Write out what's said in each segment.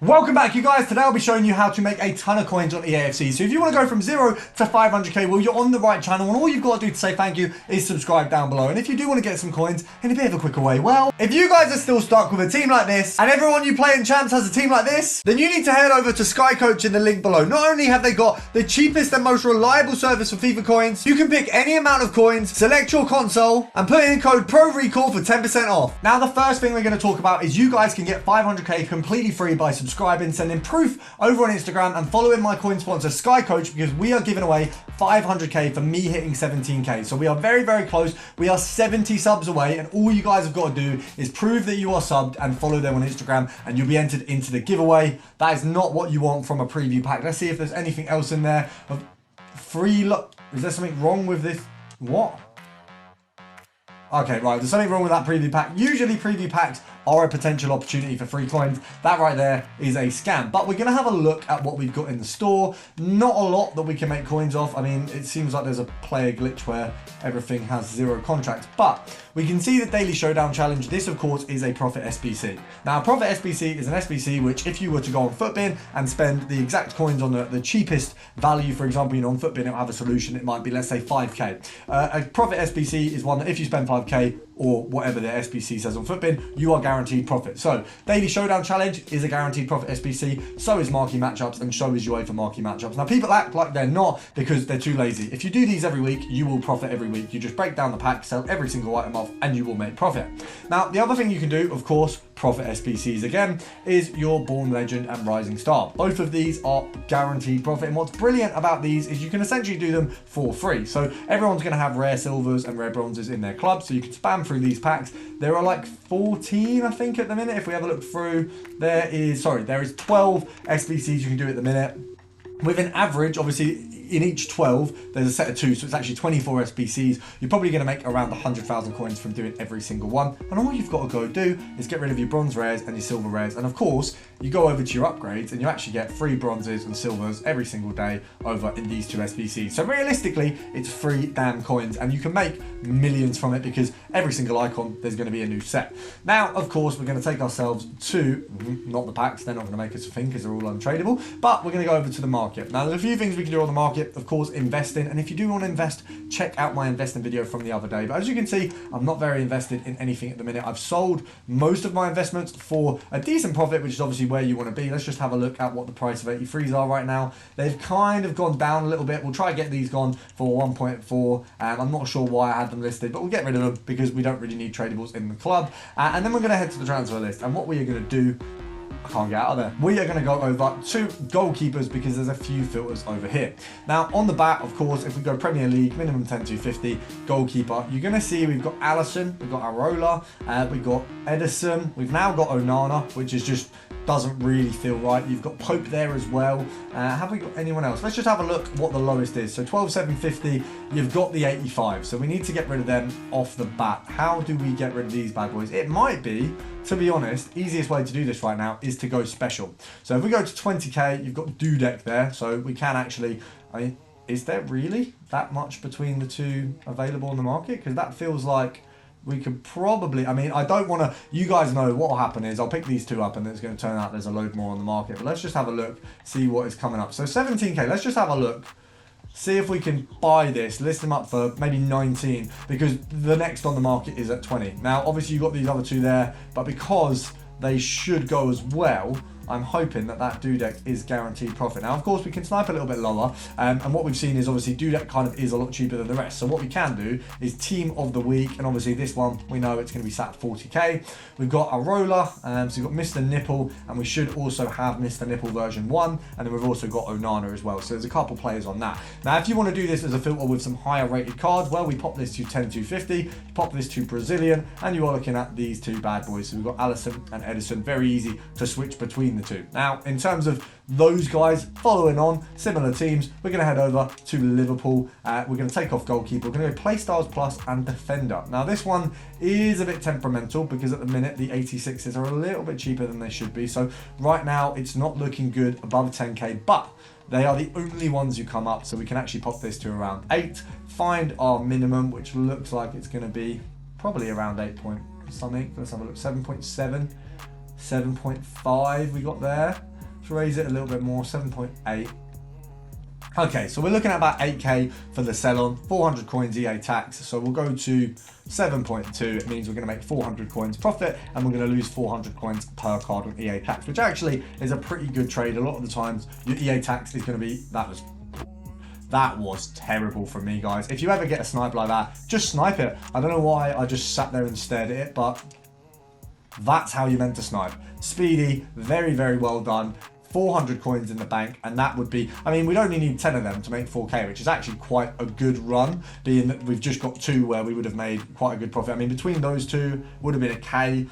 Welcome back, you guys. Today I'll be showing you how to make a ton of coins on EAFC. So if you want to go from 0 to 500k, well, you're on the right channel, and all you've got to do to say thank you is subscribe down below. And if you do want to get some coins in a bit of a quicker way, well, if you guys are still stuck with a team like this, and everyone you play in champs has a team like this, then you need to head over to Sky Coach in the link below. Not only have they got the cheapest and most reliable service for FIFA coins, you can pick any amount of coins, select your console, and put in code PRORECALL for 10% off. Now, the first thing we're going to talk about is you guys can get 500k completely free by subscribing, sending proof over on Instagram, and following my coin sponsor Sky Coach, because we are giving away 500k for me hitting 17k. So we are very, very close. We are 70 subs away, and all you guys have got to do is prove that you are subbed and follow them on Instagram, and you'll be entered into the giveaway. That is not what you want from a preview pack. Let's see if there's anything else in there. Free look. Is there something wrong with this? What? Okay, right, there's something wrong with that preview pack. Usually preview packs are a potential opportunity for free coins. That right there is a scam. But we're going to have a look at what we've got in the store. Not a lot that we can make coins off. I mean, it seems like there's a player glitch where everything has 0 contracts. But we can see the Daily Showdown Challenge. This, of course, is a Profit SBC. Now, Profit SBC is an SBC which, if you were to go on Footbin and spend the exact coins on the cheapest value, for example, you know, on Footbin, it'll have a solution. It might be, let's say, 5k. A Profit SBC is one that if you spend 5k, or whatever the SBC says on Footbin, you are guaranteed profit. So, Daily Showdown Challenge is a guaranteed profit SBC, so is Marquee Matchups, and so is UEFA Marquee Matchups. Now, people act like they're not because they're too lazy. If you do these every week, you will profit every week. You just break down the pack, sell every single item off, and you will make profit. Now, the other thing you can do, of course, Profit SBCs again, is your Born Legend and Rising Star. Both of these are guaranteed profit, and what's brilliant about these is you can essentially do them for free. So everyone's going to have rare silvers and rare bronzes in their club, so you can spam through these packs. There are like 14, I think, at the minute. If we have a look through, there is 12 SBCs you can do at the minute. With an average, obviously, in each 12, there's a set of 2, so it's actually 24 SBCs. You're probably going to make around 100,000 coins from doing every single one. And all you've got to go do is get rid of your bronze rares and your silver rares. And of course, you go over to your upgrades and you actually get free bronzes and silvers every single day over in these 2 SBCs. So realistically, it's free damn coins, and you can make millions from it because every single icon, there's going to be a new set. Now, of course, we're going to take ourselves to, not the packs, they're not going to make us a thing because they're all untradeable, but we're going to go over to the market. Now, there's a few things we can do on the market. Of course, investing, and if you do want to invest, check out my investing video from the other day. But as you can see, I'm not very invested in anything at the minute. I've sold most of my investments for a decent profit, which is obviously where you want to be. Let's just have a look at what the price of 83s are right now. They've kind of gone down a little bit. We'll try to get these gone for 1.4. I'm not sure why I had them listed, but we'll get rid of them because we don't really need tradables in the club. And then we're going to head to the transfer list, and what we are going to do, I can't get out of there. We are going to go over to goalkeepers because there's a few filters over here. Now, on the bat, of course, if we go Premier League, minimum 10-250, goalkeeper, you're going to see we've got Alisson, we've got Arola, we've got Edison, we've now got Onana, which is just doesn't really feel right. You've got Pope there as well. Have we got anyone else? Let's just have a look what the lowest is. So 12,750, you've got the 85. So we need to get rid of them off the bat. How do we get rid of these bad boys? It might be, to be honest, easiest way to do this right now is to go special. So if we go to 20k, you've got Dudek there. So we can actually, I mean, is there really that much between the 2 available on the market? Because that feels like we could probably, I mean, I don't want to, you guys know what will happen is I'll pick these 2 up and it's going to turn out there's a load more on the market. But let's just have a look, see what is coming up. So 17k, let's just have a look. See if we can buy this, list them up for maybe 19, because the next on the market is at 20. Now, obviously you've got these other 2 there, but because they should go as well, I'm hoping that Dudek is guaranteed profit. Now, of course, we can snipe a little bit lower, and what we've seen is obviously Dudek kind of is a lot cheaper than the rest. So what we can do is team of the week, and obviously this one, we know it's going to be sat at 40k. We've got Arola, so we've got Mr. Nipple, and we should also have Mr. Nipple version 1, and then we've also got Onana as well. So there's a couple players on that. Now, if you want to do this as a filter with some higher rated cards, well, we pop this to 10-250, pop this to Brazilian, and you are looking at these 2 bad boys. So we've got Alisson and Edison, very easy to switch between the 2. Now, in terms of those guys following on, similar teams, we're going to head over to Liverpool. We're going to take off goalkeeper. We're going to go Playstyles Plus and Defender. Now, this one is a bit temperamental because at the minute, the 86s are a little bit cheaper than they should be. So right now, it's not looking good above 10k, but they are the only ones who come up. So we can actually pop this to around 8, find our minimum, which looks like it's going to be probably around 8 point something. Let's have a look, 7.7. 7.5 we got there. Let's raise it a little bit more, 7.8. Okay, so we're looking at about 8k for the sell-on, 400 coins EA tax. So we'll go to 7.2. It means we're going to make 400 coins profit, and we're going to lose 400 coins per card on EA tax, which actually is a pretty good trade. A lot of the times, your EA tax is going to be, that was terrible from me, guys. If you ever get a snipe like that, just snipe it. I don't know why I just sat there and stared at it, but that's how you're meant to snipe. Speedy, very, very well done. 400 coins in the bank, and that would be, I mean, we'd only need 10 of them to make 4k, which is actually quite a good run, being that we've just got 2 where we would have made quite a good profit. I mean, between those 2 would have been a k,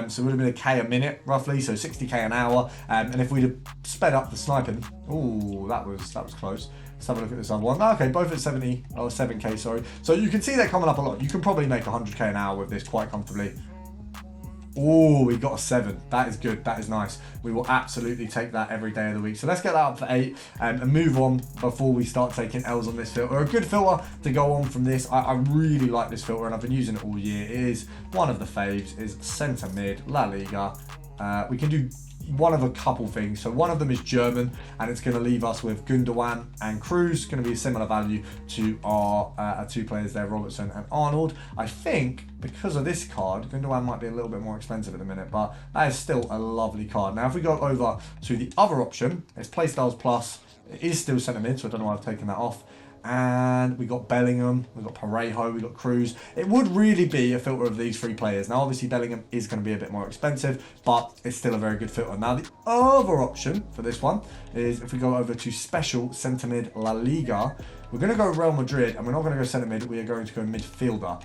so it would have been a k a minute roughly, so 60k an hour, and if we'd have sped up the sniping, ooh, that was close. Let's have a look at this other one. Okay, both at 70 or 7k, sorry. So you can see they're coming up a lot. You can probably make 100k an hour with this quite comfortably. Oh, we got a 7. That is good. That is nice. We will absolutely take that every day of the week. So let's get that up for 8 and move on before we start taking L's on this filter. A good filter to go on from this. I really like this filter, and I've been using it all year. It is one of the faves, is centre mid, La Liga. We can do one of a couple things. So one of them is German, and it's going to leave us with Gundogan and Cruz. Going to be a similar value to our 2 players there, Robertson and Arnold. I think because of this card, Gundogan might be a little bit more expensive at the minute, but that is still a lovely card. Now, if we go over to the other option, it's Playstyles Plus. It is still centre mid, so I don't know why I've taken that off. And we got Bellingham, we got Parejo, we got Cruz. It would really be a filter of these 3 players. Now, obviously, Bellingham is going to be a bit more expensive, but it's still a very good filter. Now, the other option for this one is if we go over to special centre mid La Liga, we're going to go Real Madrid, and we're not going to go centre mid. We are going to go midfielder,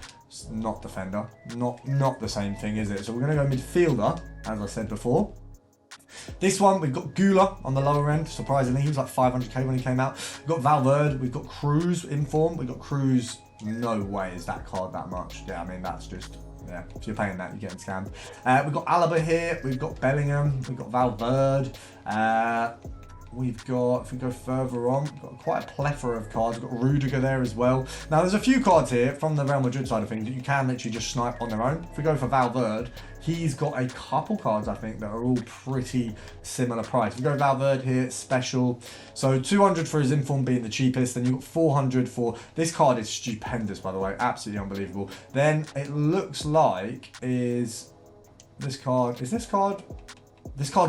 not defender. Not the same thing, is it? So we're going to go midfielder, as I said before. This one, we've got Gula on the lower end. Surprisingly, he was like 500k when he came out. We've got Valverde, we've got Cruz in form. We've got Cruz. No way is that card that much. Yeah, I mean, that's just, yeah, if you're paying that, you're getting scammed. We've got Alaba here. We've got Bellingham. We've got Valverde. We've got, if we go further on, we've got quite a plethora of cards. We've got Rudiger there as well. Now, there's a few cards here from the Real Madrid side of things that you can literally just snipe on their own. If we go for Valverde, he's got a couple cards, I think, that are all pretty similar price. If we go Valverde here, special. So 200 for his inform being the cheapest. Then you've got 400 for, this card is stupendous, by the way. Absolutely unbelievable. Then it looks like this card's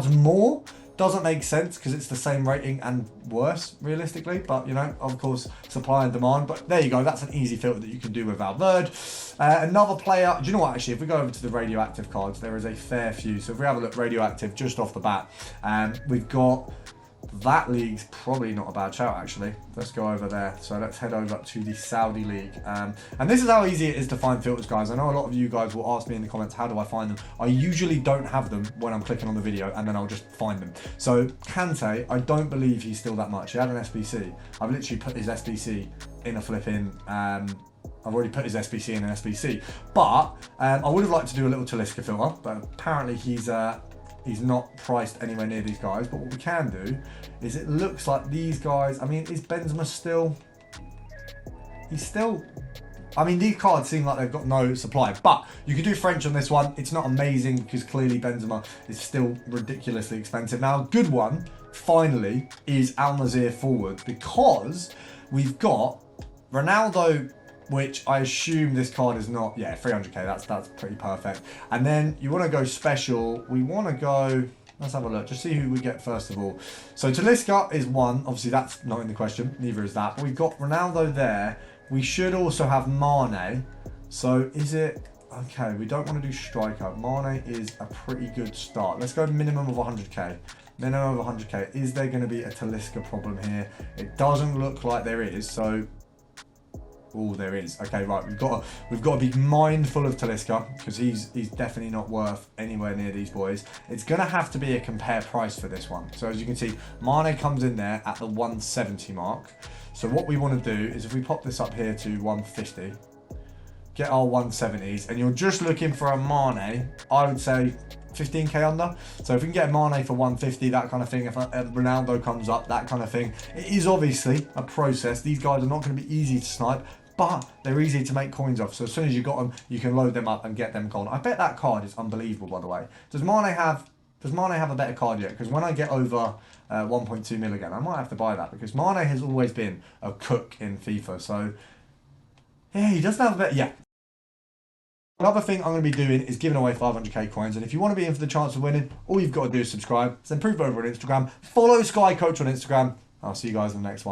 more. Doesn't make sense because it's the same rating and worse, realistically. But, you know, of course, supply and demand. But there you go. That's an easy filter that you can do with Valverde. Another player. Do you know what, actually? If we go over to the radioactive cards, there is a fair few. So if we have a look, radioactive, just off the bat, we've got... That league's probably not a bad shout, actually. Let's go over there. So let's head over to the Saudi League. And this is how easy it is to find filters, guys. I know a lot of you guys will ask me in the comments, how do I find them? I usually don't have them when I'm clicking on the video, and then I'll just find them. So Kante, I don't believe he's still that much. He had an SBC. I've literally put his SBC in a flipping... I've already put his SBC in an SBC. But I would have liked to do a little Talisca filter, but apparently he's not priced anywhere near these guys. But what we can do is, it looks like these guys, I mean, is Benzema still... He's still... I mean, these cards seem like they've got no supply. But you can do French on this one. It's not amazing because clearly Benzema is still ridiculously expensive. Now, a good one, finally, is Al Nassr forward, because we've got Ronaldo, which I assume this card is not, yeah, 300k, that's pretty perfect. And then you want to go special, we want to go, let's have a look, just see who we get first of all. So Talisca is one, obviously that's not in the question, neither is that. But we've got Ronaldo there, we should also have Mane. So is it, okay, we don't want to do striker. Mane is a pretty good start. Let's go minimum of 100k. Minimum of 100k. Is there going to be a Talisca problem here? It doesn't look like there is, so... Oh, there is. Okay, right. We've got to be mindful of Talisca, because he's definitely not worth anywhere near these boys. It's going to have to be a compare price for this one. So as you can see, Mane comes in there at the 170 mark. So what we want to do is, if we pop this up here to 150, get our 170s, and you're just looking for a Mane, I would say 15k under. So if we can get a Mane for 150, that kind of thing, if Ronaldo comes up, that kind of thing. It is obviously a process. These guys are not going to be easy to snipe, but they're easy to make coins off. So as soon as you got them, you can load them up and get them gone. I bet that card is unbelievable, by the way. Does Mane have does Mane have a better card yet? Because when I get over 1.2 mil again, I might have to buy that, because Mane has always been a cook in FIFA. So, yeah, he doesn't have a better... Yeah. Another thing I'm going to be doing is giving away 500k coins, and if you want to be in for the chance of winning, all you've got to do is subscribe, then prove over on Instagram, follow Sky Coach on Instagram. I'll see you guys in the next one.